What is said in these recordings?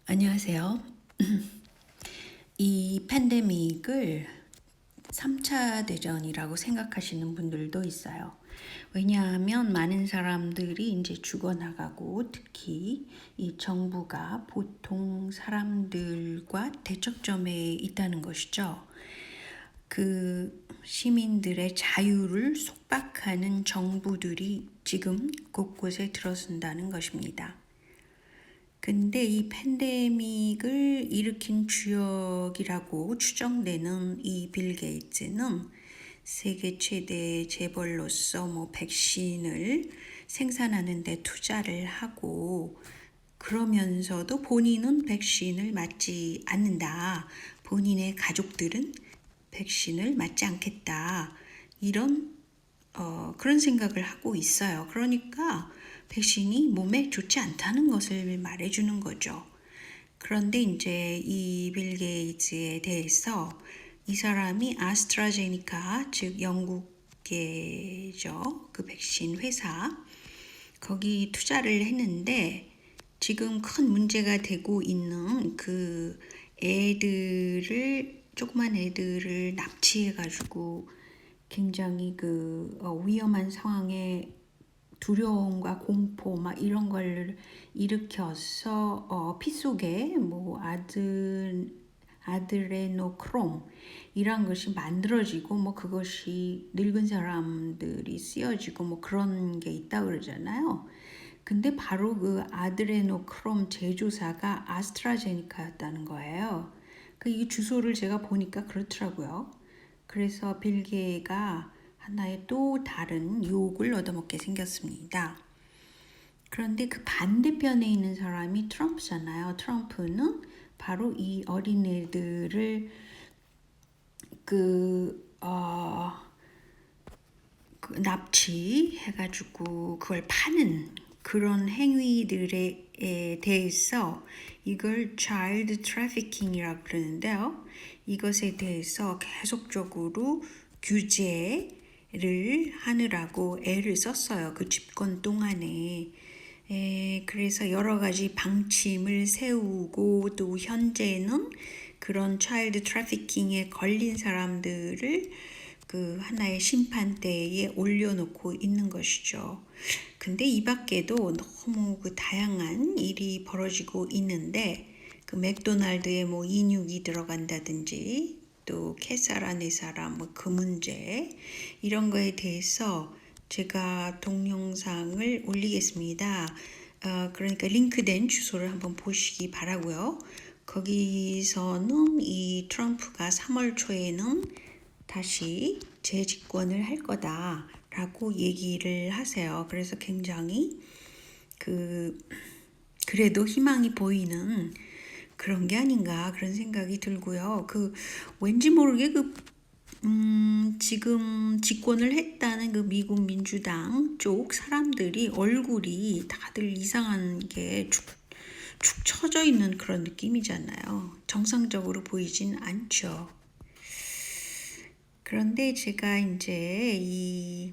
안녕하세요. 이 팬데믹을 3차 대전이라고 생각하시는 분들도 있어요. 왜냐하면 많은 사람들이 이제 죽어나가고 특히 이 정부가 보통 사람들과 대척점에 있다는 것이죠. 그 시민들의 자유를 속박하는 정부들이 지금 곳곳에 들어선다는 것입니다. 근데 이 팬데믹을 일으킨 주역이라고 추정되는 이 빌 게이츠는 세계 최대 재벌로서 백신을 생산하는 데 투자를 하고 그러면서도 본인은 백신을 맞지 않는다. 본인의 가족들은 백신을 맞지 않겠다. 이런 그런 생각을 하고 있어요. 그러니까 백신이 몸에 좋지 않다는 것을 말해주는 거죠. 그런데 이제 이 빌 게이츠에 대해서 이 사람이 아스트라제니카, 즉 영국계죠. 그 백신 회사 거기 투자를 했는데 지금 큰 문제가 되고 있는 그 조그만 애들을 납치해가지고 굉장히 위험한 상황에 두려움과 공포 이런 걸 일으켜서 피 속에 아드레노크롬 이런 것이 만들어지고 그것이 늙은 사람들이 쓰여지고 그런 게 있다 그러잖아요. 근데 바로 그 아드레노크롬 제조사가 아스트라제니카였다는 거예요. 이 주소를 제가 보니까 그렇더라고요. 그래서 빌 게이츠가 하나의 또 다른 유혹을 얻어먹게 생겼습니다. 그런데 그 반대편에 있는 사람이 트럼프잖아요. 트럼프는 바로 이 어린애들을 납치해가지고 그걸 파는 그런 행위들에 대해서 이걸 child trafficking이라고 그러는데요. 이것에 대해서 계속적으로 규제를 하느라고 애를 썼어요. 그 집권 동안에. 그래서 여러 가지 방침을 세우고 또 현재는 그런 차일드 트래피킹에 걸린 사람들을 그 하나의 심판대에 올려놓고 있는 것이죠. 근데 이 밖에도 너무 그 다양한 일이 벌어지고 있는데 그 맥도날드에 인육이 들어간다든지 또 캐사라 네사라 그 문제 이런 거에 대해서 제가 동영상을 올리겠습니다. 그러니까 링크된 주소를 한번 보시기 바라고요. 거기서는 이 트럼프가 3월 초에는 다시 재집권을 할 거다라고 얘기를 하세요. 그래서 굉장히 그래도 희망이 보이는 그런 게 아닌가 그런 생각이 들고요. 왠지 모르게 지금 집권을 했다는 그 미국 민주당 쪽 사람들이 얼굴이 다들 이상한 게 축 처져 있는 그런 느낌이잖아요. 정상적으로 보이진 않죠. 그런데 제가 이제 이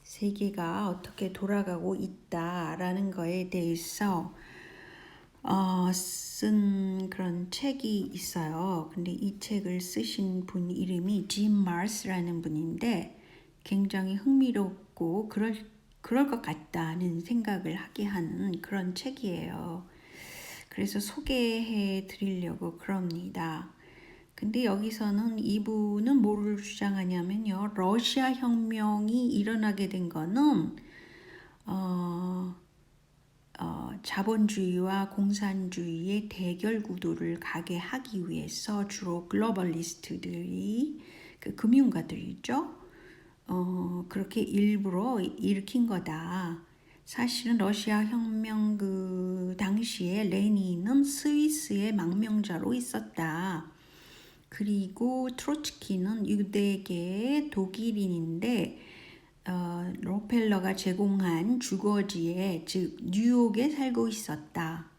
세계가 어떻게 돌아가고 있다라는 거에 대해서 쓴 그런 책이 있어요. 근데 이 책을 쓰신 분 이름이 짐 마스라는 분인데 굉장히 흥미롭고 그럴 것 같다는 생각을 하게 하는 그런 책이에요. 그래서 소개해 드리려고 그럽니다. 근데 여기서는 이분은 뭐를 주장하냐면요. 러시아 혁명이 일어나게 된 거는 자본주의와 공산주의의 대결 구도를 가게 하기 위해서 주로 글로벌리스트들이 금융가들이죠. 그렇게 일부러 일으킨 거다. 사실은 러시아 혁명 그 당시에 레닌은 스위스의 망명자로 있었다. 그리고 트로츠키는 유대계 독일인인데 록펠러가 제공한 주거지에 즉 뉴욕에 살고 있었다.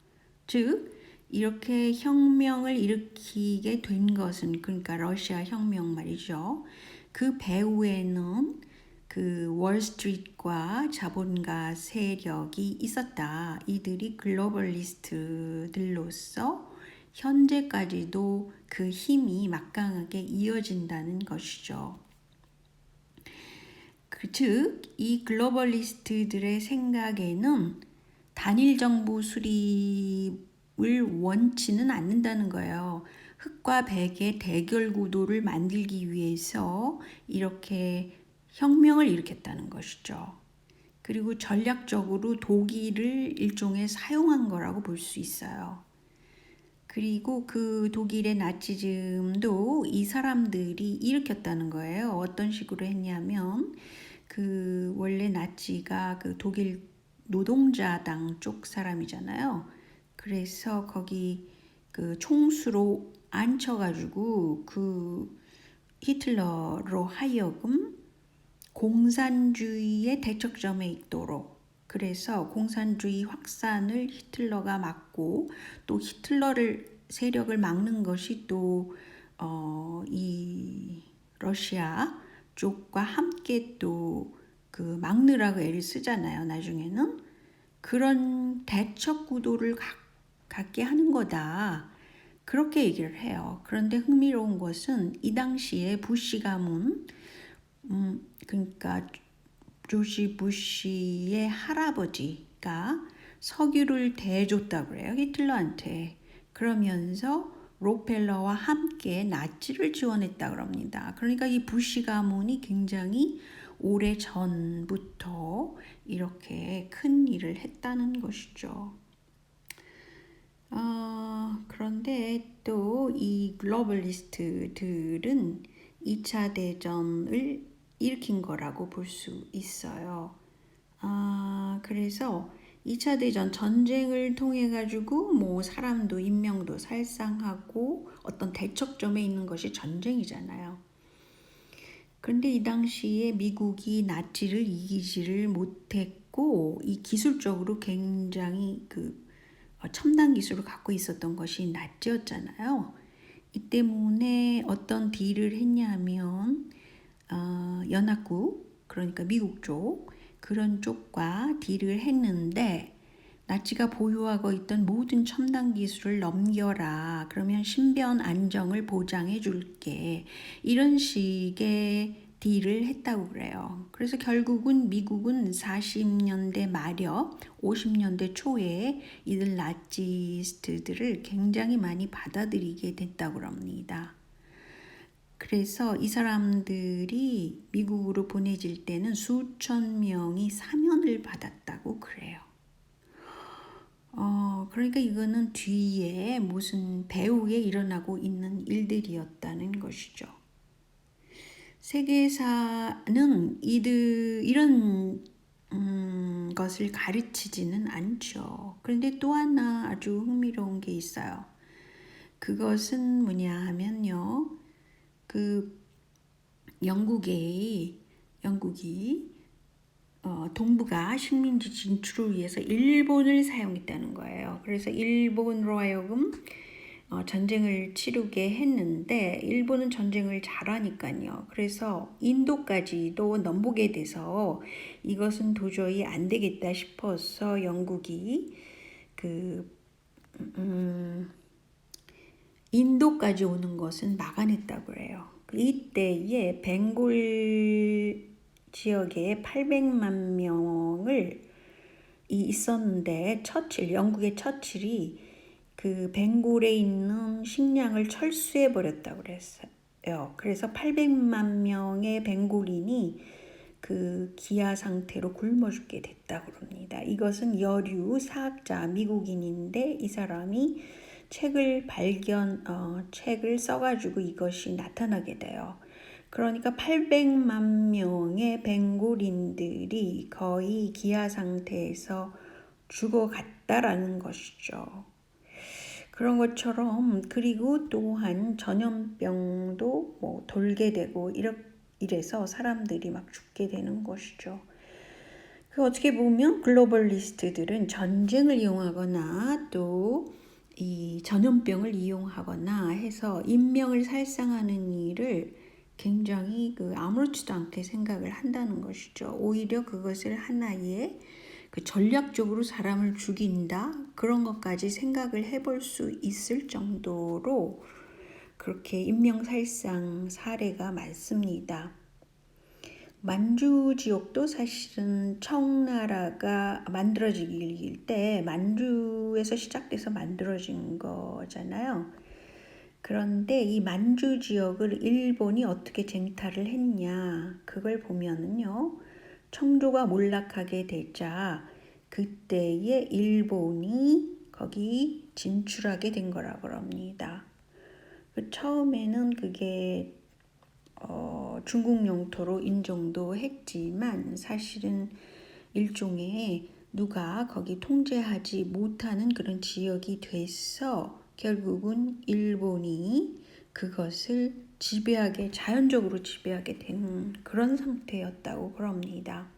즉 이렇게 혁명을 일으키게 된 것은 그러니까 러시아 혁명 말이죠. 그 배후에는 그 월스트리트과 자본가 세력이 있었다. 이들이 글로벌리스트들로서 현재까지도 그 힘이 막강하게 이어진다는 것이죠. 즉, 이 글로벌리스트들의 생각에는 단일 정부 수립을 원치는 않는다는 거예요. 흑과 백의 대결 구도를 만들기 위해서 이렇게 혁명을 일으켰다는 것이죠. 그리고 전략적으로 독일을 일종의 사용한 거라고 볼 수 있어요. 그리고 그 독일의 나치즘도 이 사람들이 일으켰다는 거예요. 어떤 식으로 했냐면 그 원래 나치가 그 독일 노동자당 쪽 사람이잖아요. 그래서 거기 그 총수로 앉혀가지고 그 히틀러로 하여금 공산주의의 대척점에 있도록, 그래서 공산주의 확산을 히틀러가 막고 또 히틀러를 세력을 막는 것이 또 이 러시아 쪽과 함께 또 그 막느라고 애를 쓰잖아요. 나중에는 그런 대척 구도를 갖게 하는 거다. 그렇게 얘기를 해요. 그런데 흥미로운 것은 이 당시에 부시 가문, 그러니까 조지 부시의 할아버지가 석유를 대줬다고 그래요. 히틀러한테. 그러면서 록펠러와 함께 나치를 지원했다 그럽니다. 그러니까 이 부시 가문이 굉장히 오래 전부터 이렇게 큰 일을 했다는 것이죠. 그런데 또 이 글로벌리스트들은 2차 대전을 일으킨 거라고 볼 수 있어요. 그래서 2차 대전 전쟁을 통해 가지고 뭐 사람도 인명도 살상하고 어떤 대척점에 있는 것이 전쟁이잖아요. 그런데 이 당시에 미국이 나치를 이기지를 못했고 이 기술적으로 굉장히 그 첨단 기술을 갖고 있었던 것이 나치였잖아요. 이 때문에 어떤 딜을 했냐면 연합국, 그러니까 미국 쪽, 그런 쪽과 딜을 했는데 나치가 보유하고 있던 모든 첨단 기술을 넘겨라. 그러면 신변 안정을 보장해 줄게. 이런 식의 딜을 했다고 그래요. 그래서 결국은 미국은 40년대 말엽, 50년대 초에 이들 나치스트들을 굉장히 많이 받아들이게 됐다고 합니다. 그래서 이 사람들이 미국으로 보내질 때는 수천 명이 사면을 받았다고 그래요. 그러니까 이거는 뒤에 무슨 배후에 일어나고 있는 일들이었다는 것이죠. 세계사는 이런 것을 가르치지는 않죠. 그런데 또 하나 아주 흥미로운 게 있어요. 그것은 뭐냐 하면요. 그 영국이 동북아 식민지 진출을 위해서 일본을 사용했다는 거예요. 그래서 일본으로 하여금 전쟁을 치르게 했는데 일본은 전쟁을 잘하니까요. 그래서 인도까지도 넘보게 돼서 이것은 도저히 안 되겠다 싶어서 영국이 인도까지 오는 것은 막아냈다고 해요. 이때에 벵골 지역에 800만 명을 있었는데 영국의 처칠이 그 벵골에 있는 식량을 철수해 버렸다고 그랬어요. 그래서 800만 명의 벵골인이 그 기아 상태로 굶어 죽게 됐다고 합니다. 이것은 여류 사학자 미국인인데 이 사람이 책을 써가지고 이것이 나타나게 돼요. 그러니까 800만 명의 벵골인들이 거의 기아 상태에서 죽어갔다라는 것이죠. 그런 것처럼 그리고 또한 전염병도 뭐 돌게 되고 이래서 사람들이 막 죽게 되는 것이죠. 어떻게 보면 글로벌리스트들은 전쟁을 이용하거나 또 이 전염병을 이용하거나 해서 인명을 살상하는 일을 굉장히 아무렇지도 않게 생각을 한다는 것이죠. 오히려 그것을 하나의 그 전략적으로 사람을 죽인다 그런 것까지 생각을 해볼 수 있을 정도로 그렇게 인명살상 사례가 많습니다. 만주 지역도 사실은 청나라가 만들어지길 때 만주에서 시작돼서 만들어진 거잖아요. 그런데 이 만주 지역을 일본이 어떻게 쟁탈을 했냐 그걸 보면은요. 청조가 몰락하게 되자 그때에 일본이 거기 진출하게 된 거라고 합니다. 처음에는 그게 중국 영토로 인정도 했지만 사실은 일종의 누가 거기 통제하지 못하는 그런 지역이 돼서 결국은 일본이 그것을 자연적으로 지배하게 된 그런 상태였다고 그럽니다.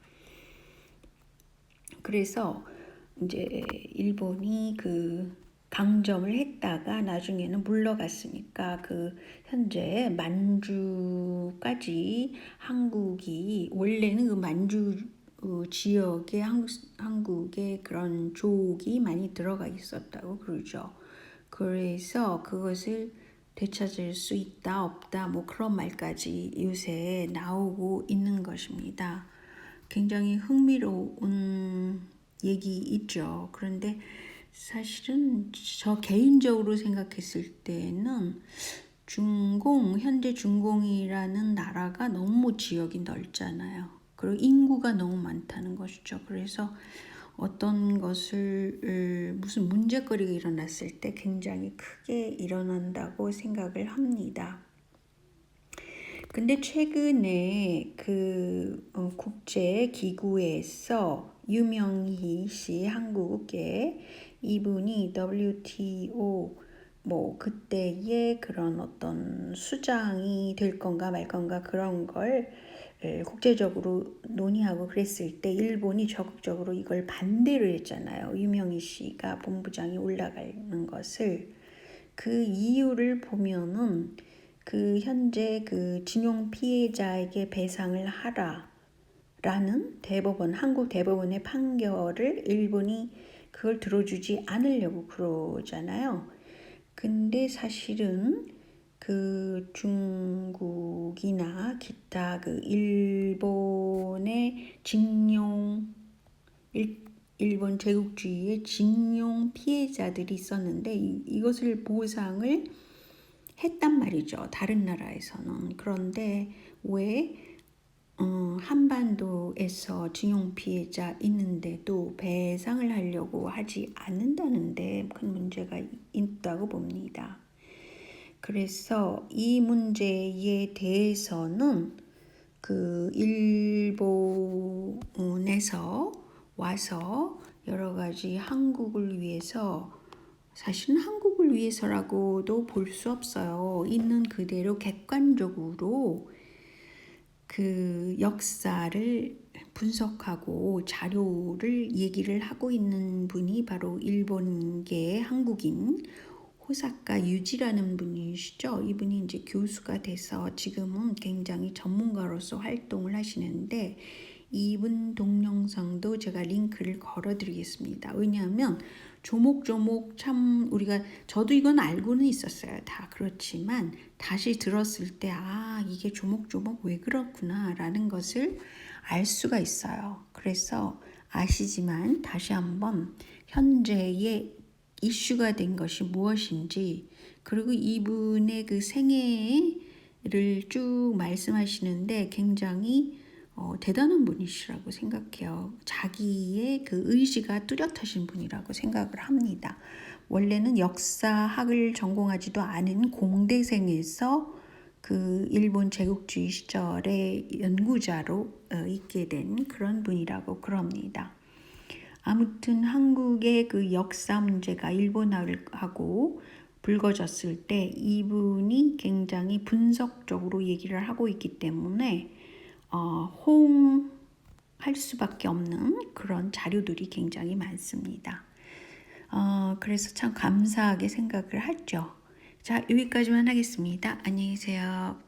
그래서 이제 일본이 그 강점을 했다가 나중에는 물러갔으니까 그 현재 만주까지 한국이 원래는 그 만주 지역에 한국의 그런 조옥이 많이 들어가 있었다고 그러죠. 그래서 그것을 되찾을 수 있다 없다 뭐 그런 말까지 요새 나오고 있는 것입니다. 굉장히 흥미로운 얘기이죠. 그런데 사실은 저 개인적으로 생각했을 때는 현재 중공이라는 나라가 너무 지역이 넓잖아요. 그리고 인구가 너무 많다는 것이죠. 그래서 어떤 것을 무슨 문제거리가 일어났을 때 굉장히 크게 일어난다고 생각을 합니다. 근데 최근에 그 국제 기구에서 유명희 씨 한국에 이분이 WTO 뭐 그때의 그런 어떤 수장이 될 건가 말 건가 그런 걸 국제적으로 논의하고 그랬을 때 일본이 적극적으로 이걸 반대를 했잖아요. 유명희 씨가 본부장이 올라가는 것을. 그 이유를 보면은 그 현재 그 징용 피해자에게 배상을 하라라는 한국 대법원의 판결을 일본이 그걸 들어주지 않으려고 그러잖아요. 근데 사실은 그 중국이나 기타 그 일본의 일본 제국주의의 징용 피해자들이 있었는데 이것을 보상을 했단 말이죠. 다른 나라에서는. 그런데 왜 한반도에서 징용 피해자 있는데도 배상을 하려고 하지 않는다는데 큰 문제가 있다고 봅니다. 그래서 이 문제에 대해서는 그 일본에서 와서 여러 가지 한국을 위해서 사실은 한국을 위해서라고도 볼 수 없어요. 있는 그대로 객관적으로 그 역사를 분석하고 자료를 얘기를 하고 있는 분이 바로 일본계 한국인 호사카 유지라는 분이시죠. 이분이 이제 교수가 돼서 지금은 굉장히 전문가로서 활동을 하시는데 이분 동영상도 제가 링크를 걸어드리겠습니다. 왜냐하면 조목조목 참 저도 이건 알고는 있었어요. 다 그렇지만 다시 들었을 때 이게 조목조목 왜 그렇구나 라는 것을 알 수가 있어요. 그래서 아시지만 다시 한번 현재의 이슈가 된 것이 무엇인지 그리고 이분의 그 생애를 쭉 말씀하시는데 굉장히 대단한 분이시라고 생각해요. 자기의 그 의지가 뚜렷하신 분이라고 생각을 합니다. 원래는 역사학을 전공하지도 않은 공대생에서 그 일본 제국주의 시절의 연구자로 있게 된 그런 분이라고 그럽니다. 아무튼 한국의 그 역사 문제가 일본하고 불거졌을 때 이분이 굉장히 분석적으로 얘기를 하고 있기 때문에 호응할 수밖에 없는 그런 자료들이 굉장히 많습니다. 그래서 참 감사하게 생각을 하죠. 자, 여기까지만 하겠습니다. 안녕히 계세요.